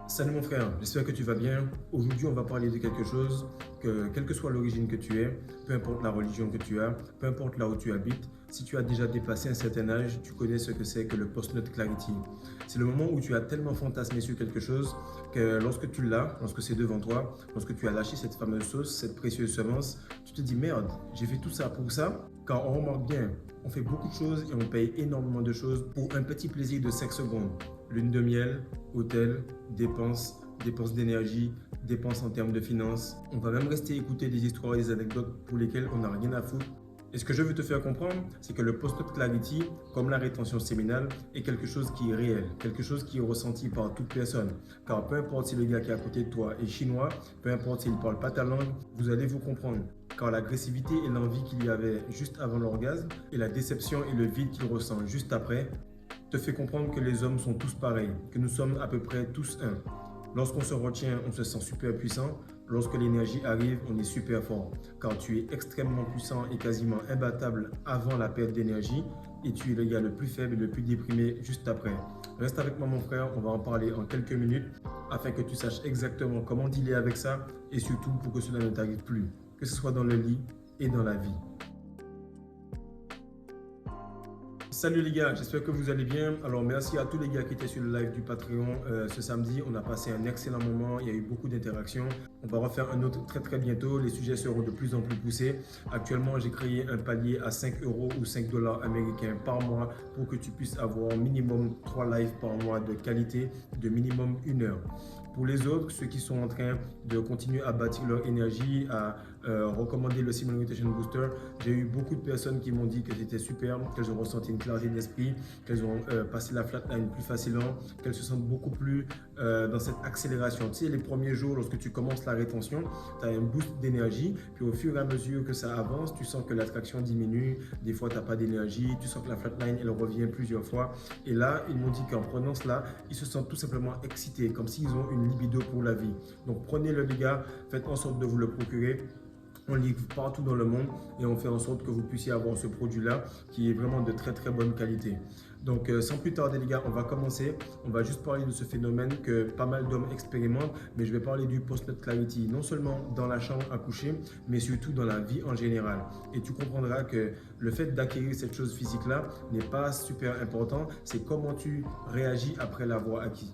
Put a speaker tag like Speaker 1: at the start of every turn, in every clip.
Speaker 1: Salut mon frère, j'espère que tu vas bien. Aujourd'hui, on va parler de quelque chose que, quelle que soit l'origine que tu es, peu importe la religion que tu as, peu importe là où tu habites, si tu as déjà dépassé un certain âge, tu connais ce que c'est que le post-nut clarity. C'est le moment où tu as tellement fantasmé sur quelque chose que lorsque tu l'as, lorsque c'est devant toi, lorsque tu as lâché cette fameuse sauce, cette précieuse semence, tu te dis merde, j'ai fait tout ça pour ça. Car on remarque bien, on fait beaucoup de choses et on paye énormément de choses pour un petit plaisir de 5 secondes. Lune de miel, hôtel, dépenses d'énergie, dépenses en termes de finances. On va même rester écouter des histoires et des anecdotes pour lesquelles on n'a rien à foutre. Et ce que je veux te faire comprendre, c'est que le post-nut clarity, comme la rétention séminale, est quelque chose qui est réel, quelque chose qui est ressenti par toute personne. Car peu importe si le gars qui est à côté de toi est chinois, peu importe s'il ne parle pas ta langue, vous allez vous comprendre. Car l'agressivité et l'envie qu'il y avait juste avant l'orgasme, et la déception et le vide qu'il ressent juste après, te fait comprendre que les hommes sont tous pareils, que nous sommes à peu près tous un. Lorsqu'on se retient, on se sent super puissant. Lorsque l'énergie arrive, on est super fort. Car tu es extrêmement puissant et quasiment imbattable avant la perte d'énergie. Et tu es le gars le plus faible et le plus déprimé juste après. Reste avec moi mon frère, on va en parler en quelques minutes afin que tu saches exactement comment dealer avec ça et surtout pour que cela ne t'arrive plus, que ce soit dans le lit et dans la vie. Salut les gars, j'espère que vous allez bien. Alors merci à tous les gars qui étaient sur le live du Patreon ce samedi. On a passé un excellent moment, il y a eu beaucoup d'interactions. On va refaire un autre très bientôt. Les sujets seront de plus en plus poussés. Actuellement, j'ai créé un palier à 5 euros ou 5 dollars américains par mois pour que tu puisses avoir minimum 3 lives par mois de qualité de minimum 1 heure. Pour les autres, ceux qui sont en train de continuer à bâtir leur énergie, à recommander le Simon Meditation Booster, j'ai eu beaucoup de personnes qui m'ont dit que c'était super, qu'elles ont ressenti une clarté d'esprit, qu'elles ont passé la flatline plus facilement, qu'elles se sentent beaucoup plus dans cette accélération. Tu sais, les premiers jours, lorsque tu commences la rétention, tu as un boost d'énergie, puis au fur et à mesure que ça avance, tu sens que l'attraction diminue, des fois tu n'as pas d'énergie, tu sens que la flatline, elle revient plusieurs fois. Et là, ils m'ont dit qu'en prenant cela, ils se sentent tout simplement excités, comme s'ils ont une libido pour la vie. Donc prenez-le les gars, faites en sorte de vous le procurer. On livre partout dans le monde et on fait en sorte que vous puissiez avoir ce produit-là qui est vraiment de très bonne qualité. Donc sans plus tarder les gars, on va commencer. On va juste parler de ce phénomène que pas mal d'hommes expérimentent, mais je vais parler du post-nut clarity, non seulement dans la chambre à coucher, mais surtout dans la vie en général. Et tu comprendras que le fait d'acquérir cette chose physique-là n'est pas super important, c'est comment tu réagis après l'avoir acquis.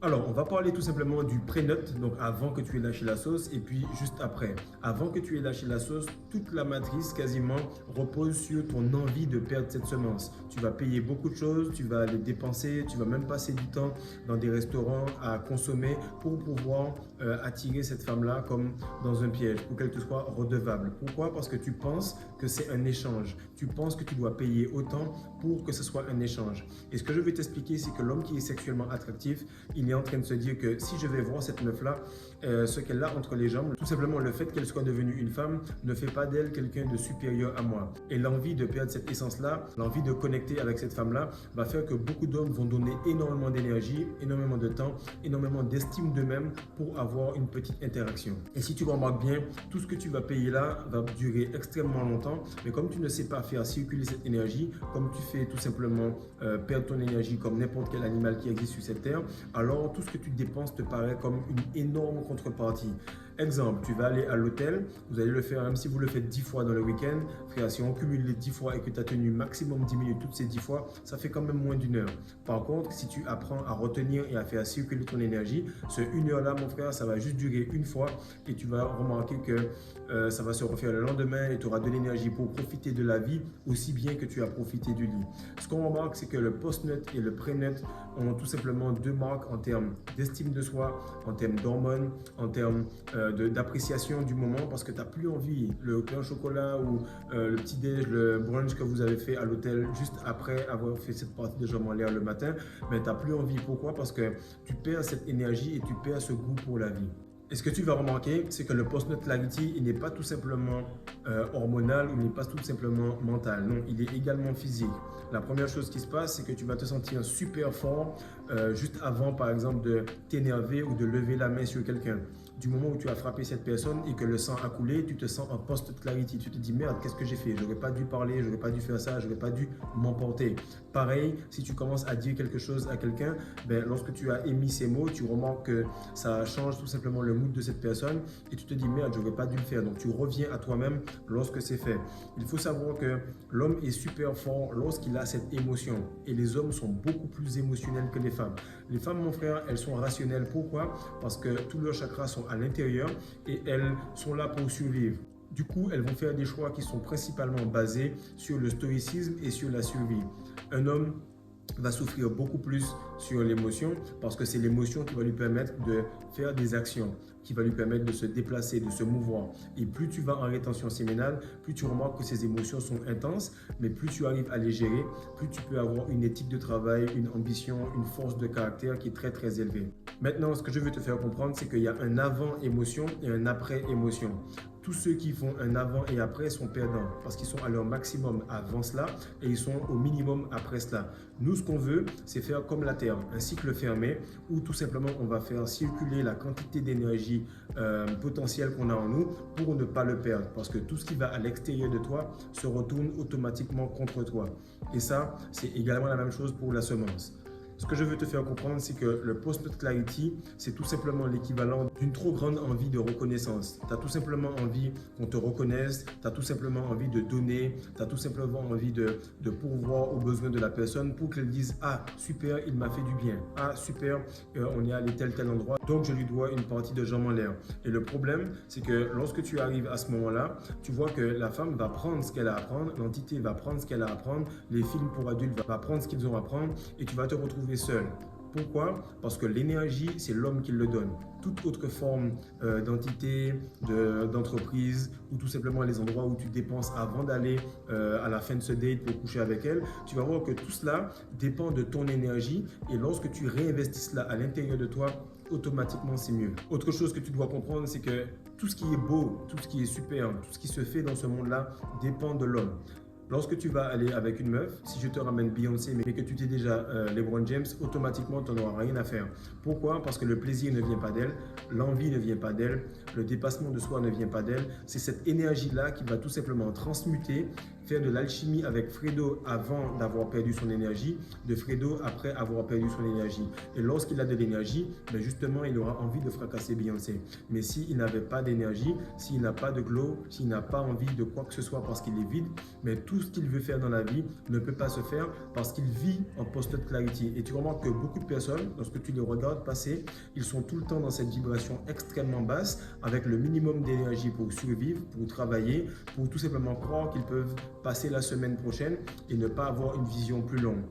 Speaker 1: Alors, on va parler tout simplement du pré-nut, donc avant que tu aies lâché la sauce, et puis juste après. Avant que tu aies lâché la sauce, toute la matrice quasiment repose sur ton envie de perdre cette semence. Tu vas payer beaucoup de choses, tu vas les dépenser, tu vas même passer du temps dans des restaurants à consommer pour pouvoir attirer cette femme-là comme dans un piège, pour qu'elle te soit redevable. Pourquoi? Parce que tu penses que c'est un échange. Tu penses que tu dois payer autant pour que ce soit un échange. Et ce que je vais t'expliquer, c'est que l'homme qui est sexuellement attractif, il est en train de se dire que si je vais voir cette meuf-là, ce qu'elle a entre les jambes, tout simplement le fait qu'elle soit devenue une femme ne fait pas d'elle quelqu'un de supérieur à moi. Et l'envie de perdre cette essence-là, l'envie de connecter avec cette femme-là, va faire que beaucoup d'hommes vont donner énormément d'énergie, énormément de temps, énormément d'estime d'eux-mêmes pour avoir une petite interaction. Et si tu remarques bien, tout ce que tu vas payer là va durer extrêmement longtemps, mais comme tu ne sais pas faire circuler cette énergie, comme tu fais tout simplement perdre ton énergie comme n'importe quel animal qui existe sur cette terre, alors tout ce que tu dépenses te paraît comme une énorme contrepartie. Exemple, tu vas aller à l'hôtel, vous allez le faire même si vous le faites 10 fois dans le week-end. Frère, si on cumule les 10 fois et que tu as tenu maximum 10 minutes toutes ces 10 fois, ça fait quand même moins d'1 heure. Par contre, si tu apprends à retenir et à faire circuler ton énergie, ce 1 heure-là, mon frère, ça va juste durer une fois et tu vas remarquer que ça va se refaire le lendemain et tu auras de l'énergie pour profiter de la vie aussi bien que tu as profité du lit. Ce qu'on remarque, c'est que le post-nut et le pré-nut ont tout simplement deux marques en termes d'estime de soi, en termes d'hormones, en termes d'appréciation du moment parce que tu n'as plus envie. Le pain au chocolat ou le petit déj, le brunch que vous avez fait à l'hôtel juste après avoir fait cette partie de jambes en l'air le matin, mais tu n'as plus envie. Pourquoi? Parce que tu perds cette énergie et tu perds ce goût pour la vie. Et ce que tu vas remarquer, c'est que le post-nut clarity, il n'est pas tout simplement hormonal, il n'est pas tout simplement mental. Non, il est également physique. La première chose qui se passe, c'est que tu vas te sentir super fort juste avant, par exemple, de t'énerver ou de lever la main sur quelqu'un. Du moment où tu as frappé cette personne et que le sang a coulé, tu te sens en post-clarity. Tu te dis merde, qu'est-ce que j'ai fait? J'aurais pas dû parler, j'aurais pas dû faire ça, j'aurais pas dû m'emporter. Pareil, si tu commences à dire quelque chose à quelqu'un, lorsque tu as émis ces mots, tu remarques que ça change tout simplement le mood de cette personne et tu te dis merde, j'aurais pas dû le faire. Donc tu reviens à toi-même lorsque c'est fait. Il faut savoir que l'homme est super fort lorsqu'il a cette émotion et les hommes sont beaucoup plus émotionnels que les femmes. Les femmes, mon frère, elles sont rationnelles. Pourquoi? Parce que tous leurs chakras sont à l'intérieur et elles sont là pour survivre. Du coup, elles vont faire des choix qui sont principalement basés sur le stoïcisme et sur la survie. Un homme va souffrir beaucoup plus sur l'émotion parce que c'est l'émotion qui va lui permettre de faire des actions, qui va lui permettre de se déplacer, de se mouvoir. Et plus tu vas en rétention séminale, plus tu remarques que ces émotions sont intenses, mais plus tu arrives à les gérer, plus tu peux avoir une éthique de travail, une ambition, une force de caractère qui est très très élevée. Maintenant, ce que je veux te faire comprendre, c'est qu'il y a un avant émotion et un après émotion. Tous ceux qui font un avant et après sont perdants parce qu'ils sont à leur maximum avant cela et ils sont au minimum après cela. Nous, ce qu'on veut, c'est faire comme la Terre, un cycle fermé où tout simplement on va faire circuler la quantité d'énergie potentielle qu'on a en nous pour ne pas le perdre parce que tout ce qui va à l'extérieur de toi se retourne automatiquement contre toi. Et ça, c'est également la même chose pour la semence. Ce que je veux te faire comprendre, c'est que le post-clarity, c'est tout simplement l'équivalent d'une trop grande envie de reconnaissance. Tu as tout simplement envie qu'on te reconnaisse, tu as tout simplement envie de donner, tu as tout simplement envie de pourvoir aux besoins de la personne pour qu'elle dise « Ah, super, il m'a fait du bien. Ah, super, on est allé tel endroit, donc je lui dois une partie de jambes en l'air. » Et le problème, c'est que lorsque tu arrives à ce moment-là, tu vois que la femme va prendre ce qu'elle a à apprendre, l'entité va prendre ce qu'elle a à apprendre, les films pour adultes vont prendre ce qu'ils ont à apprendre et tu vas te retrouver seul. Pourquoi? Parce que l'énergie, c'est l'homme qui le donne. Toute autre forme d'entité, d'entreprise ou tout simplement les endroits où tu dépenses avant d'aller à la fin de ce date pour coucher avec elle, tu vas voir que tout cela dépend de ton énergie et lorsque tu réinvestis cela à l'intérieur de toi, automatiquement c'est mieux. Autre chose que tu dois comprendre, c'est que tout ce qui est beau, tout ce qui est super, tout ce qui se fait dans ce monde-là dépend de l'homme. Lorsque tu vas aller avec une meuf, si je te ramène Beyoncé mais que tu t'es déjà LeBron James, automatiquement tu n'auras rien à faire. Pourquoi? Parce que le plaisir ne vient pas d'elle, l'envie ne vient pas d'elle, le dépassement de soi ne vient pas d'elle. C'est cette énergie-là qui va tout simplement transmuter, faire de l'alchimie avec Fredo avant d'avoir perdu son énergie, de Fredo après avoir perdu son énergie. Et lorsqu'il a de l'énergie, justement, il aura envie de fracasser Beyoncé. Mais s'il n'avait pas d'énergie, s'il n'a pas de glow, s'il n'a pas envie de quoi que ce soit parce qu'il est vide, mais tout ce qu'il veut faire dans la vie ne peut pas se faire parce qu'il vit en post-clarity. Et tu remarques que beaucoup de personnes, lorsque tu les regardes passer, ils sont tout le temps dans cette vibration extrêmement basse avec le minimum d'énergie pour survivre, pour travailler, pour tout simplement croire qu'ils peuvent passer la semaine prochaine et ne pas avoir une vision plus longue.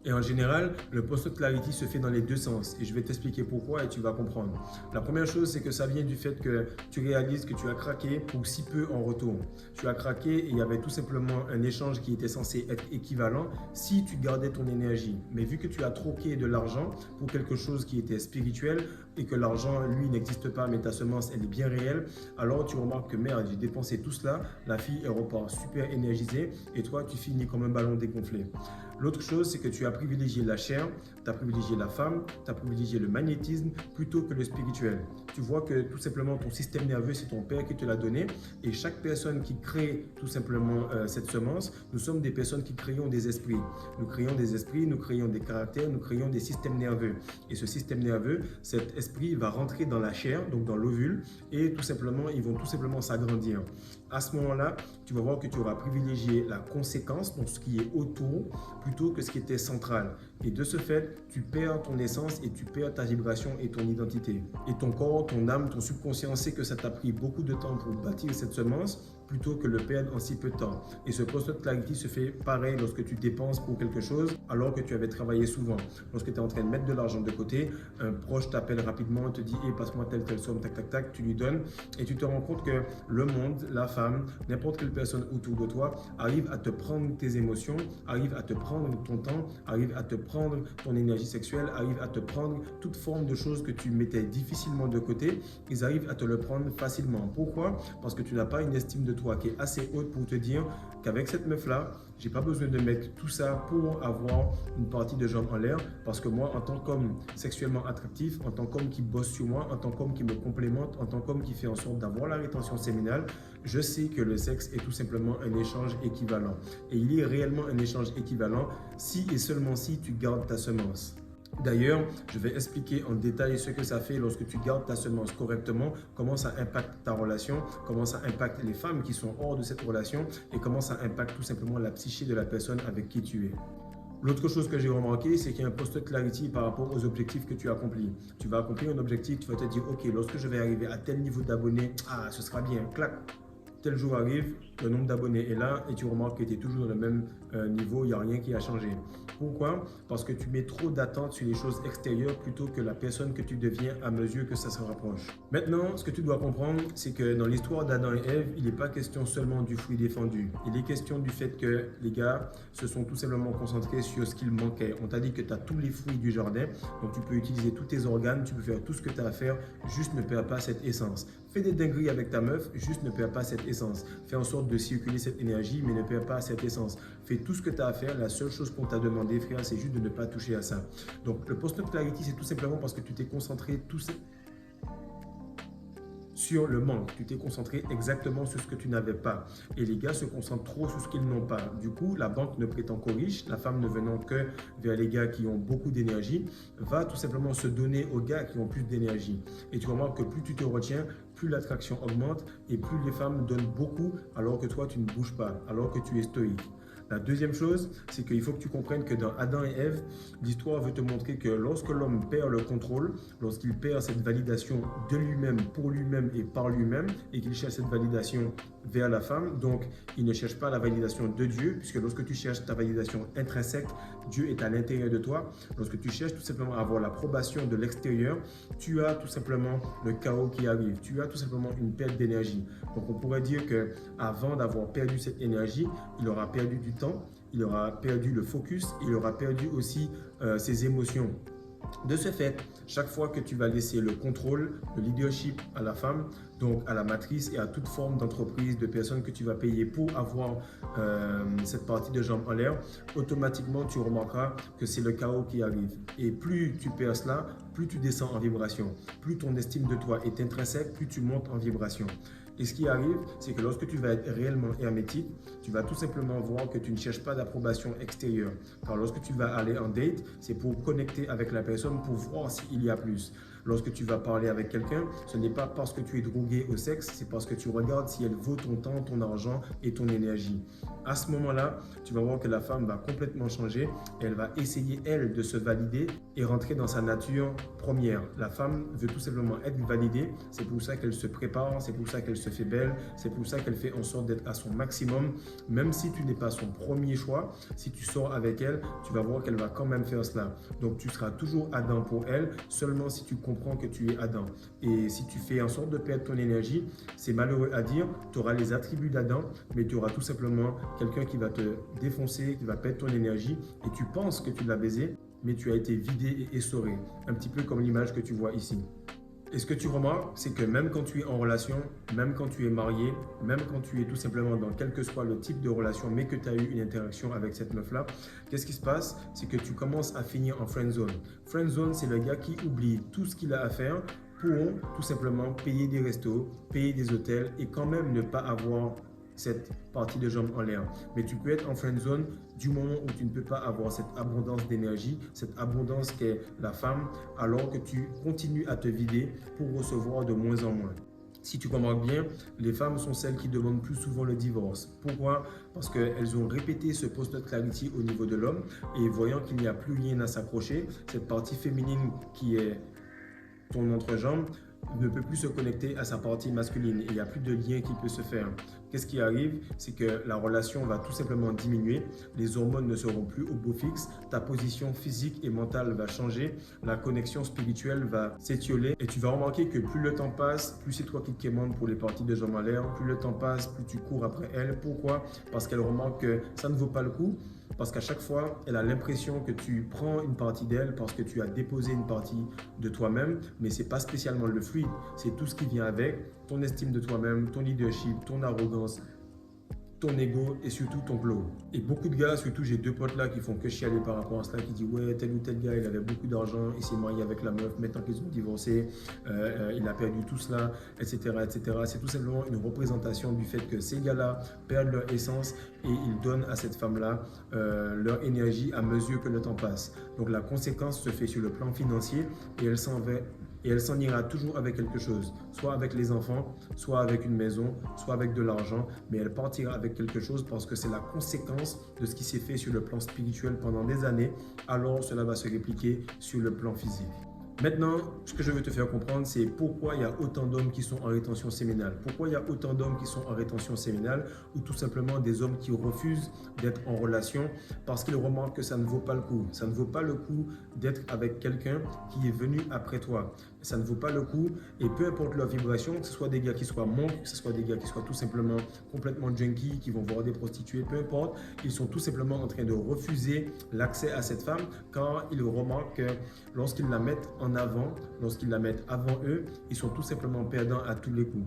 Speaker 1: Et en général, le post-clarity se fait dans les deux sens. Et je vais t'expliquer pourquoi et tu vas comprendre. La première chose, c'est que ça vient du fait que tu réalises que tu as craqué pour si peu en retour. Tu as craqué et il y avait tout simplement un échange qui était censé être équivalent si tu gardais ton énergie. Mais vu que tu as troqué de l'argent pour quelque chose qui était spirituel et que l'argent, lui, n'existe pas, mais ta semence, elle est bien réelle, alors tu remarques que merde, j'ai dépensé tout cela, la fille, elle repart super énergisée et toi, tu finis comme un ballon dégonflé. L'autre chose, c'est que tu as privilégié la chair, tu as privilégié la femme, tu as privilégié le magnétisme plutôt que le spirituel. Tu vois que tout simplement ton système nerveux, c'est ton père qui te l'a donné et chaque personne qui crée tout simplement cette semence, nous sommes des personnes qui créons des esprits. Nous créons des esprits, nous créons des caractères, nous créons des systèmes nerveux. Et ce système nerveux, cet esprit va rentrer dans la chair, donc dans l'ovule et tout simplement, ils vont tout simplement s'agrandir. À ce moment-là, tu vas voir que tu auras privilégié la conséquence, donc ce qui est autour, plutôt que ce qui était central. Et de ce fait, tu perds ton essence et tu perds ta vibration et ton identité. Et ton corps, ton âme, ton subconscient sait que ça t'a pris beaucoup de temps pour bâtir cette semence plutôt que le perdre en si peu de temps. Et ce post-clarity se fait pareil lorsque tu dépenses pour quelque chose alors que tu avais travaillé souvent. Lorsque tu es en train de mettre de l'argent de côté, un proche t'appelle rapidement, te dit hey, « passe-moi telle somme, tac, tac, tac », tu lui donnes et tu te rends compte que le monde, la femme, n'importe quelle personne autour de toi arrive à te prendre tes émotions, arrive à te prendre ton temps, arrive à te prendre ton énergie sexuelle, arrivent à te prendre toute forme de choses que tu mettais difficilement de côté, ils arrivent à te le prendre facilement. Pourquoi? Parce que tu n'as pas une estime de toi qui est assez haute pour te dire qu'avec cette meuf-là, j'ai pas besoin de mettre tout ça pour avoir une partie de jambes en l'air, parce que moi, en tant qu'homme sexuellement attractif, en tant qu'homme qui bosse sur moi, en tant qu'homme qui me complémente, en tant qu'homme qui fait en sorte d'avoir la rétention séminale, je sais que le sexe est tout simplement un échange équivalent. Et il est réellement un échange équivalent si et seulement si tu gardes ta semence. D'ailleurs, je vais expliquer en détail ce que ça fait lorsque tu gardes ta semence correctement, comment ça impacte ta relation, comment ça impacte les femmes qui sont hors de cette relation et comment ça impacte tout simplement la psyché de la personne avec qui tu es. L'autre chose que j'ai remarqué, c'est qu'il y a un post clarity par rapport aux objectifs que tu accomplis. Tu vas accomplir un objectif, tu vas te dire, ok, lorsque je vais arriver à tel niveau d'abonnés, ce sera bien, clac. Tel jour arrive, le nombre d'abonnés est là et tu remarques que tu es toujours dans le même niveau, il n'y a rien qui a changé. Pourquoi? Parce que tu mets trop d'attentes sur les choses extérieures plutôt que la personne que tu deviens à mesure que ça se rapproche. Maintenant, ce que tu dois comprendre, c'est que dans l'histoire d'Adam et Ève, il n'est pas question seulement du fruit défendu. Il est question du fait que les gars se sont tout simplement concentrés sur ce qu'il manquait. On t'a dit que tu as tous les fruits du jardin, donc tu peux utiliser tous tes organes, tu peux faire tout ce que tu as à faire, juste ne perds pas cette essence. Fais des dingueries avec ta meuf, juste ne perds pas cette essence. Fais en sorte de circuler cette énergie, mais ne perds pas cette essence. Fais tout ce que tu as à faire. La seule chose qu'on t'a demandé, frère, c'est juste de ne pas toucher à ça. Donc, le post-up clarity, c'est tout simplement parce que tu t'es concentré sur le manque. Tu t'es concentré exactement sur ce que tu n'avais pas. Et les gars se concentrent trop sur ce qu'ils n'ont pas. Du coup, la banque ne prétend qu'aux riches. La femme ne venant que vers les gars qui ont beaucoup d'énergie, va tout simplement se donner aux gars qui ont plus d'énergie. Et tu remarques que plus tu te retiens, plus l'attraction augmente et plus les femmes donnent beaucoup alors que toi, tu ne bouges pas, alors que tu es stoïque. La deuxième chose, c'est qu'il faut que tu comprennes que dans Adam et Ève, l'histoire veut te montrer que lorsque l'homme perd le contrôle, lorsqu'il perd cette validation de lui-même, pour lui-même et par lui-même, et qu'il cherche cette validation vers la femme, donc il ne cherche pas la validation de Dieu, puisque lorsque tu cherches ta validation intrinsèque, Dieu est à l'intérieur de toi. Lorsque tu cherches tout simplement à avoir l'approbation de l'extérieur, tu as tout simplement le chaos qui arrive, tu as tout simplement une perte d'énergie. Donc on pourrait dire qu'avant d'avoir perdu cette énergie, il aura perdu du temps, il aura perdu le focus, il aura perdu aussi ses émotions. De ce fait, chaque fois que tu vas laisser le contrôle, le leadership à la femme, donc à la matrice et à toute forme d'entreprise, de personnes que tu vas payer pour avoir cette partie de jambes en l'air, automatiquement tu remarqueras que c'est le chaos qui arrive. Et plus tu perds cela, plus tu descends en vibration. Plus ton estime de toi est intrinsèque, plus tu montes en vibration. Et ce qui arrive, c'est que lorsque tu vas être réellement hermétique, tu vas tout simplement voir que tu ne cherches pas d'approbation extérieure. Car lorsque tu vas aller en date, c'est pour connecter avec la personne, pour voir s'il y a plus. Lorsque tu vas parler avec quelqu'un, ce n'est pas parce que tu es drogué au sexe, c'est parce que tu regardes si elle vaut ton temps, ton argent et ton énergie. À ce moment-là, tu vas voir que la femme va complètement changer et elle va essayer, elle, de se valider et rentrer dans sa nature première. La femme veut tout simplement être validée, c'est pour ça qu'elle se prépare, c'est pour ça qu'elle se fait belle, c'est pour ça qu'elle fait en sorte d'être à son maximum. Même si tu n'es pas son premier choix, si tu sors avec elle, tu vas voir qu'elle va quand même faire cela. Donc tu seras toujours Adam pour elle, seulement si tu comprends que tu es Adam. Et si tu fais en sorte de perdre ton énergie, c'est malheureux à dire, tu auras les attributs d'Adam, mais tu auras tout simplement quelqu'un qui va te défoncer, qui va perdre ton énergie et tu penses que tu l'as baisé, mais tu as été vidé et essoré. Un petit peu comme l'image que tu vois ici. Et ce que tu remarques, c'est que même quand tu es en relation, même quand tu es marié, même quand tu es tout simplement dans quel que soit le type de relation, mais que tu as eu une interaction avec cette meuf-là, qu'est-ce qui se passe? C'est que tu commences à finir en friend zone. Friend zone, c'est le gars qui oublie tout ce qu'il a à faire pour tout simplement payer des restos, payer des hôtels et quand même ne pas avoir cette partie de jambes en l'air. Mais tu peux être en friend zone du moment où tu ne peux pas avoir cette abondance d'énergie, cette abondance qu'est la femme, alors que tu continues à te vider pour recevoir de moins en moins. Si tu comprends bien, les femmes sont celles qui demandent plus souvent le divorce. Pourquoi? Parce qu'elles ont répété ce post-clarity au niveau de l'homme et voyant qu'il n'y a plus rien à s'accrocher, cette partie féminine qui est ton entrejambe ne peut plus se connecter à sa partie masculine et il n'y a plus de lien qui peut se faire. Qu'est-ce qui arrive? C'est que la relation va tout simplement diminuer, les hormones ne seront plus au beau fixe, ta position physique et mentale va changer, la connexion spirituelle va s'étioler et tu vas remarquer que plus le temps passe, plus c'est toi qui te quémandes pour les parties de jambes en l'air, plus le temps passe, plus tu cours après elle. Pourquoi? Parce qu'elle remarque que ça ne vaut pas le coup. parce qu'à chaque fois, elle a l'impression que tu prends une partie d'elle parce que tu as déposé une partie de toi-même, mais ce n'est pas spécialement le fluide, c'est tout ce qui vient avec, ton estime de toi-même, ton leadership, ton arrogance, ton ego et surtout ton glow. Et beaucoup de gars, surtout j'ai 2 potes là qui font que chialer par rapport à cela, qui disent ouais tel ou tel gars il avait beaucoup d'argent, il s'est marié avec la meuf, maintenant qu'ils ont divorcé, il a perdu tout cela, etc. etc. C'est tout simplement une représentation du fait que ces gars-là perdent leur essence et ils donnent à cette femme-là leur énergie à mesure que le temps passe. Donc la conséquence se fait sur le plan financier et elle s'en va. Et elle s'en ira toujours avec quelque chose, soit avec les enfants, soit avec une maison, soit avec de l'argent, mais elle partira avec quelque chose parce que c'est la conséquence de ce qui s'est fait sur le plan spirituel pendant des années, alors cela va se répliquer sur le plan physique. Maintenant, ce que je veux te faire comprendre, c'est pourquoi il y a autant d'hommes qui sont en rétention séminale. Pourquoi il y a autant d'hommes qui sont en rétention séminale ou tout simplement des hommes qui refusent d'être en relation parce qu'ils remarquent que ça ne vaut pas le coup. Ça ne vaut pas le coup d'être avec quelqu'un qui est venu après toi. Ça ne vaut pas le coup et peu importe leur vibration, que ce soit des gars qui soient monks, que ce soit des gars qui soient tout simplement complètement junkies, qui vont voir des prostituées, peu importe, ils sont tout simplement en train de refuser l'accès à cette femme quand ils remarquent que lorsqu'ils la mettent en avant, lorsqu'ils la mettent avant eux, ils sont tout simplement perdants à tous les coups.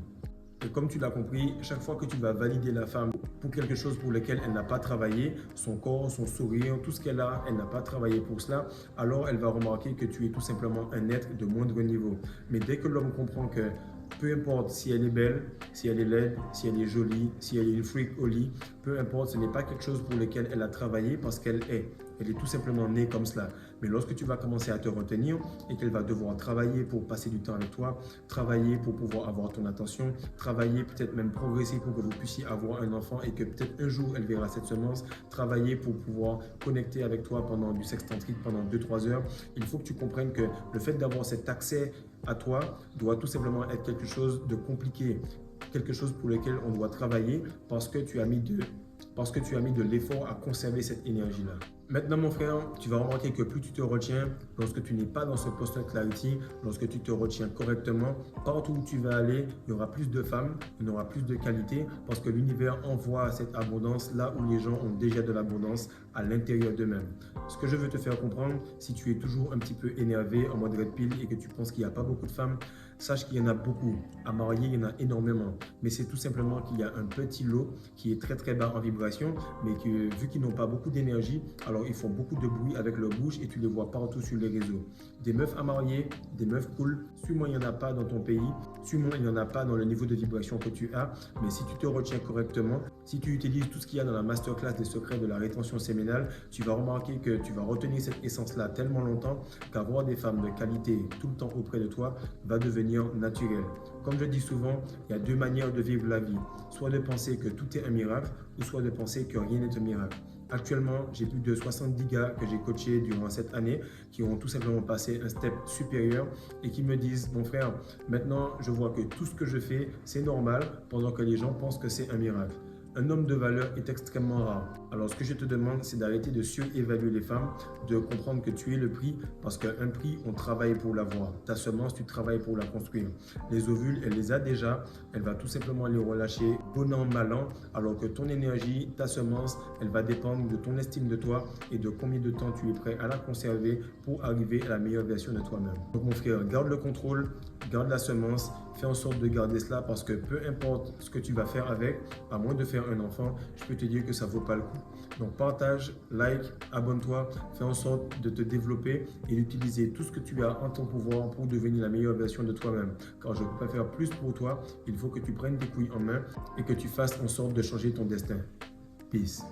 Speaker 1: Et comme tu l'as compris, chaque fois que tu vas valider la femme pour quelque chose pour lequel elle n'a pas travaillé, son corps, son sourire, tout ce qu'elle a, elle n'a pas travaillé pour cela, alors elle va remarquer que tu es tout simplement un être de moindre niveau. Mais dès que l'homme comprend que peu importe si elle est belle, si elle est laide, si elle est jolie, si elle est une freak au lit, peu importe, ce n'est pas quelque chose pour lequel elle a travaillé parce qu'elle est. Elle est tout simplement née comme cela. Mais lorsque tu vas commencer à te retenir et qu'elle va devoir travailler pour passer du temps avec toi, travailler pour pouvoir avoir ton attention, travailler peut-être même progresser pour que vous puissiez avoir un enfant et que peut-être un jour elle verra cette semence, travailler pour pouvoir connecter avec toi pendant du sexe tantrique pendant 2-3 heures, il faut que tu comprennes que le fait d'avoir cet accès à toi doit tout simplement être quelque chose de compliqué, quelque chose pour lequel on doit travailler parce que tu as mis de l'effort à conserver cette énergie-là. Maintenant, mon frère, tu vas remarquer que plus tu te retiens, lorsque tu n'es pas dans ce post clarity, lorsque tu te retiens correctement, partout où tu vas aller, il y aura plus de femmes, il y aura plus de qualité parce que l'univers envoie cette abondance là où les gens ont déjà de l'abondance à l'intérieur d'eux-mêmes. Ce que je veux te faire comprendre, si tu es toujours un petit peu énervé en mode red pill et que tu penses qu'il n'y a pas beaucoup de femmes, sache qu'il y en a beaucoup. À marier, il y en a énormément. Mais c'est tout simplement qu'il y a un petit lot qui est très très bas en vibration, mais que vu qu'ils n'ont pas beaucoup d'énergie, alors ils font beaucoup de bruit avec leur bouche et tu les vois partout sur les réseaux. Des meufs à marier, des meufs cool, sûrement il n'y en a pas dans ton pays, sûrement il n'y en a pas dans le niveau de vibration que tu as, mais si tu te retiens correctement, si tu utilises tout ce qu'il y a dans la masterclass des secrets de la rétention séminale, tu vas remarquer que tu vas retenir cette essence-là tellement longtemps qu'avoir des femmes de qualité tout le temps auprès de toi va devenir naturel. Comme je dis souvent, il y a 2 manières de vivre la vie. Soit de penser que tout est un miracle, ou soit de penser que rien n'est un miracle. Actuellement, j'ai plus de 70 gars que j'ai coachés durant cette année qui ont tout simplement passé un step supérieur et qui me disent, mon frère, maintenant je vois que tout ce que je fais, c'est normal pendant que les gens pensent que c'est un miracle. Un homme de valeur est extrêmement rare. Alors ce que je te demande, c'est d'arrêter de surévaluer les femmes, de comprendre que tu es le prix parce qu'un prix, on travaille pour l'avoir. Ta semence, tu travailles pour la construire. Les ovules, elle les a déjà, elle va tout simplement les relâcher bon an, mal an, alors que ton énergie, ta semence, elle va dépendre de ton estime de toi et de combien de temps tu es prêt à la conserver pour arriver à la meilleure version de toi-même. Donc mon frère, garde le contrôle, garde la semence, fais en sorte de garder cela parce que peu importe ce que tu vas faire avec, à moins de faire un enfant, je peux te dire que ça ne vaut pas le coup. Donc partage, like, abonne-toi, fais en sorte de te développer et d'utiliser tout ce que tu as en ton pouvoir pour devenir la meilleure version de toi-même. Car je peux pas faire plus pour toi, il faut que tu prennes tes couilles en main et que tu fasses en sorte de changer ton destin. Peace.